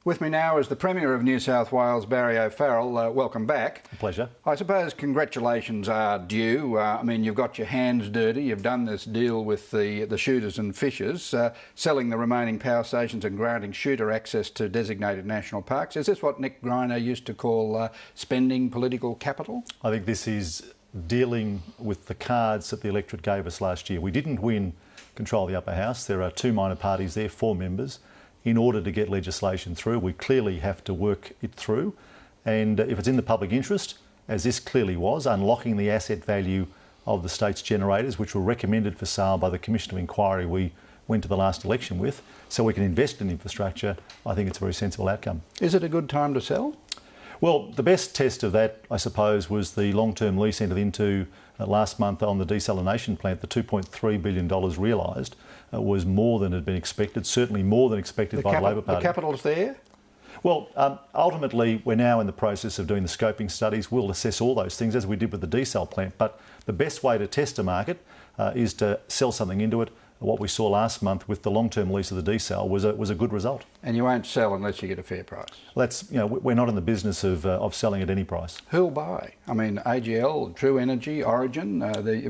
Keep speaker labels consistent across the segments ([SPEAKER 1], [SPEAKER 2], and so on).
[SPEAKER 1] With me now is the Premier of New South Wales, Barry O'Farrell. Welcome back.
[SPEAKER 2] A pleasure.
[SPEAKER 1] I suppose congratulations are due. I mean, you've got your hands dirty. You've done this deal with the shooters and fishers, selling the remaining power stations and granting shooter access to designated national parks. Is this what Nick Greiner used to call spending political capital?
[SPEAKER 2] I think this is dealing with the cards that the electorate gave us last year. We didn't win control of the upper house. There are two minor parties there, 4 members. In order to get legislation through, we clearly have to work it through. And if it's in the public interest, as this clearly was, unlocking the asset value of the state's generators, which were recommended for sale by the Commission of Inquiry we went to the last election with, so we can invest in infrastructure, I think it's a very sensible outcome.
[SPEAKER 1] Is it a good time to sell?
[SPEAKER 2] Well, the best test of that, I suppose, was the long-term lease entered into last month on the desalination plant. The $2.3 billion realised was more than had been expected, certainly more than expected by the Labor Party.
[SPEAKER 1] The capital's there?
[SPEAKER 2] Well, ultimately, we're now in the process of doing the scoping studies. We'll assess all those things, as we did with the desal plant. But the best way to test a market is to sell something into it. What we saw last month with the long-term lease of the desal was a good result.
[SPEAKER 1] And you won't sell unless you get a fair price?
[SPEAKER 2] That's, we're not in the business of selling at any price.
[SPEAKER 1] Who'll buy? I mean, AGL, True Energy, Origin,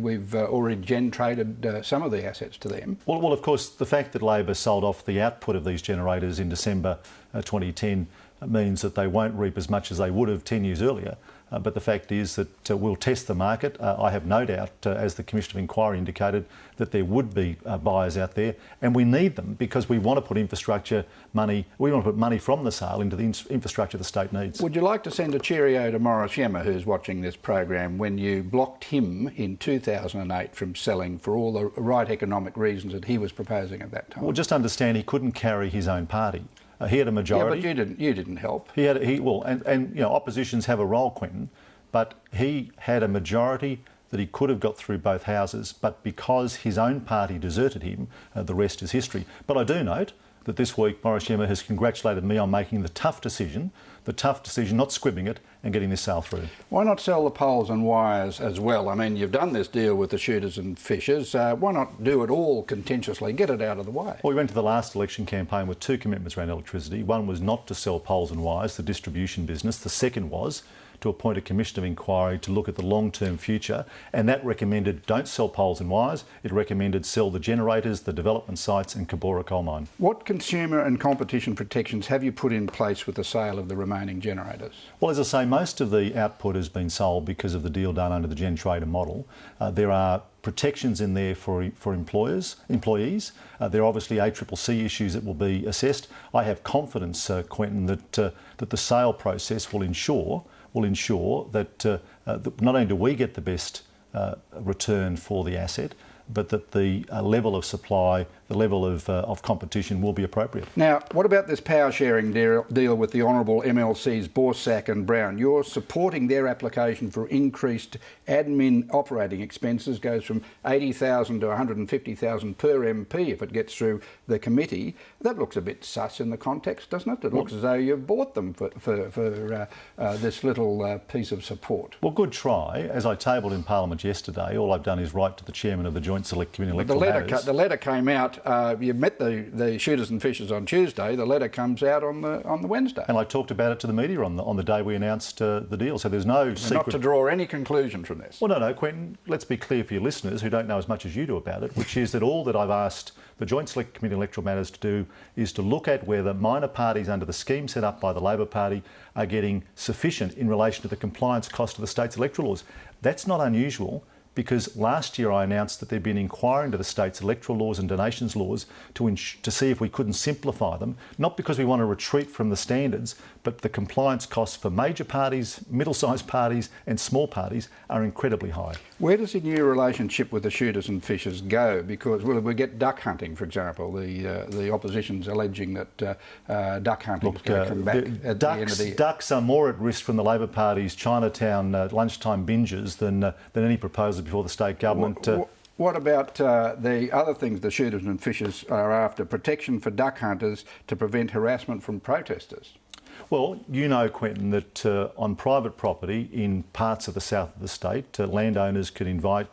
[SPEAKER 1] we've already traded some of the assets to them.
[SPEAKER 2] Well, of course, the fact that Labor sold off the output of these generators in December 2010 means that they won't reap as much as they would have 10 years earlier. But the fact is that we'll test the market. I have no doubt, as the Commission of Inquiry indicated, that there would be buyers out there, and we need them because we want to put infrastructure money, we want to put money from the sale into the infrastructure the state needs.
[SPEAKER 1] Would you like to send a cheerio to Morris Yemma, who's watching this program, when you blocked him in 2008 from selling for all the right economic reasons that he was proposing at that time?
[SPEAKER 2] Well, just understand he couldn't carry his own party. He had a majority.
[SPEAKER 1] Yeah, but you didn't help.
[SPEAKER 2] Oppositions have a role, Quentin, but he had a majority that he could have got through both houses, but because his own party deserted him, the rest is history. But I do note that this week Morris Yemma has congratulated me on making the tough decision, not squibbing it, and getting this sale through.
[SPEAKER 1] Why not sell the poles and wires as well? I mean, you've done this deal with the shooters and fishers. Why not do it all contentiously, get it out of the way?
[SPEAKER 2] Well, we went to the last election campaign with 2 commitments around electricity. One was not to sell poles and wires, the distribution business. The second was to appoint a Commission of Inquiry to look at the long-term future, and that recommended don't sell poles and wires. It recommended sell the generators, the development sites and Cabora coal mine. What
[SPEAKER 1] consumer and competition protections have you put in place with the sale of the remaining generators?
[SPEAKER 2] Well, as I say, most of the output has been sold because of the deal done under the Gen Trader model. There are protections in there for employees. There are obviously ACCC issues that will be assessed. I have confidence, Quentin, that the sale process will ensure that not only do we get the best return for the asset, but that the level of supply, the level of competition will be appropriate.
[SPEAKER 1] Now, what about this power sharing deal with the Honourable MLCs Borsak and Brown? You're supporting their application for increased admin operating expenses, goes from $80,000 to $150,000 per MP if it gets through the committee. That looks a bit sus in the context, doesn't it? It looks as though you've bought them for this little piece of support.
[SPEAKER 2] Well, good try. As I tabled in Parliament yesterday, all I've done is write to the Chairman of the Joint Select Committee Electoral Matters.
[SPEAKER 1] The letter came out. You met the shooters and fishers on Tuesday. The letter comes out on the Wednesday.
[SPEAKER 2] And I talked about it to the media on the day we announced the deal. So there's no secret.
[SPEAKER 1] Not to draw any conclusion from this.
[SPEAKER 2] Well, no, Quentin. Let's be clear for your listeners who don't know as much as you do about it, which is that all that I've asked the Joint Select Committee Electoral Matters to do is to look at whether minor parties under the scheme set up by the Labor Party are getting sufficient in relation to the compliance cost of the state's electoral laws. That's not unusual, because last year I announced that there'd been an inquiry into the state's electoral laws and donations laws to see if we couldn't simplify them, not because we want to retreat from the standards, but the compliance costs for major parties, middle-sized parties and small parties are incredibly high.
[SPEAKER 1] Where does the new relationship with the shooters and fishers go? Because we get duck hunting, for example. The opposition's alleging that duck hunting is going to come back at the end of the year.
[SPEAKER 2] Ducks are more at risk from the Labor Party's Chinatown lunchtime binges than any proposal before the state government.
[SPEAKER 1] What about the other things the shooters and fishers are after? Protection for duck hunters to prevent harassment from protesters.
[SPEAKER 2] Well, you know, Quentin, that on private property in parts of the south of the state, landowners can invite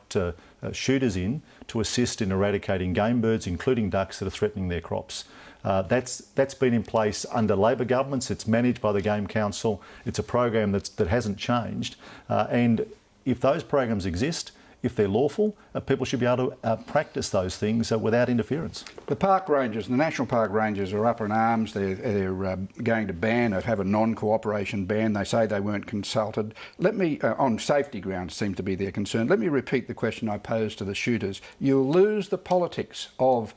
[SPEAKER 2] shooters in to assist in eradicating game birds, including ducks, that are threatening their crops. That's been in place under Labor governments. It's managed by the Game Council. It's a program that hasn't changed. And if those programs exist, if they're lawful, people should be able to practice those things without interference.
[SPEAKER 1] The park rangers, the national park rangers, are up in arms. They're going to have a non-cooperation ban. They say they weren't consulted. Let me, on safety grounds, seem to be their concern. Let me repeat the question I posed to the shooters. You'll lose the politics of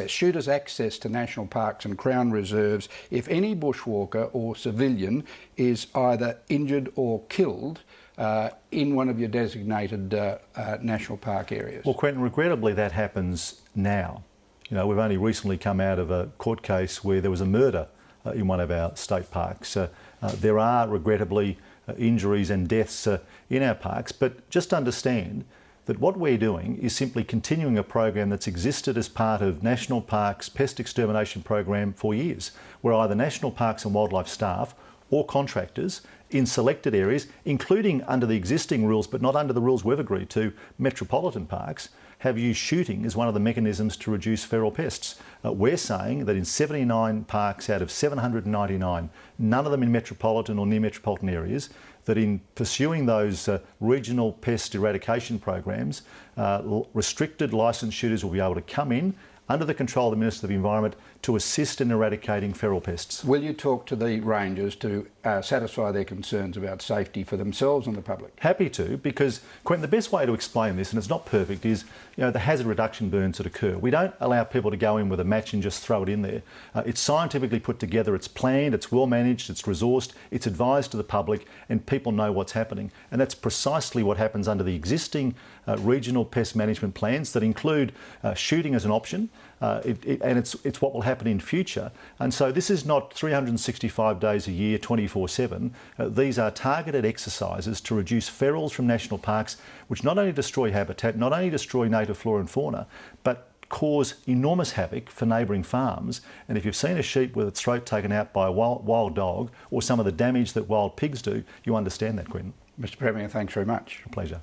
[SPEAKER 1] shooters' access to national parks and Crown reserves if any bushwalker or civilian is either injured or killed in one of your designated national park areas.
[SPEAKER 2] Well, Quentin, regrettably that happens now. You know, we've only recently come out of a court case where there was a murder in one of our state parks. There are regrettably injuries and deaths in our parks, but just understand that what we're doing is simply continuing a program that's existed as part of National Parks Pest Extermination Program for years, where either National Parks and Wildlife staff or contractors in selected areas, including under the existing rules but not under the rules we've agreed to, metropolitan parks, have used shooting as one of the mechanisms to reduce feral pests. We're saying that in 79 parks out of 799, none of them in metropolitan or near metropolitan areas, that in pursuing those regional pest eradication programs, restricted licensed shooters will be able to come in under the control of the Minister of the Environment to assist in eradicating feral pests.
[SPEAKER 1] Will you talk to the rangers to satisfy their concerns about safety for themselves and the public?
[SPEAKER 2] Happy to, because, Quentin, the best way to explain this, and it's not perfect, is the hazard reduction burns that occur. We don't allow people to go in with a match and just throw it in there. It's scientifically put together, it's planned, it's well managed, it's resourced, it's advised to the public, and people know what's happening. And that's precisely what happens under the existing regional pest management plans that include shooting as an option, and it's what will happen in future. And so this is not 365 days a year, 24/7. These are targeted exercises to reduce ferals from national parks, which not only destroy habitat, not only destroy native flora and fauna, but cause enormous havoc for neighbouring farms. And if you've seen a sheep with its throat taken out by a wild dog, or some of the damage that wild pigs do, you understand that, Quentin.
[SPEAKER 1] Mr. Premier, thanks very much.
[SPEAKER 2] A pleasure.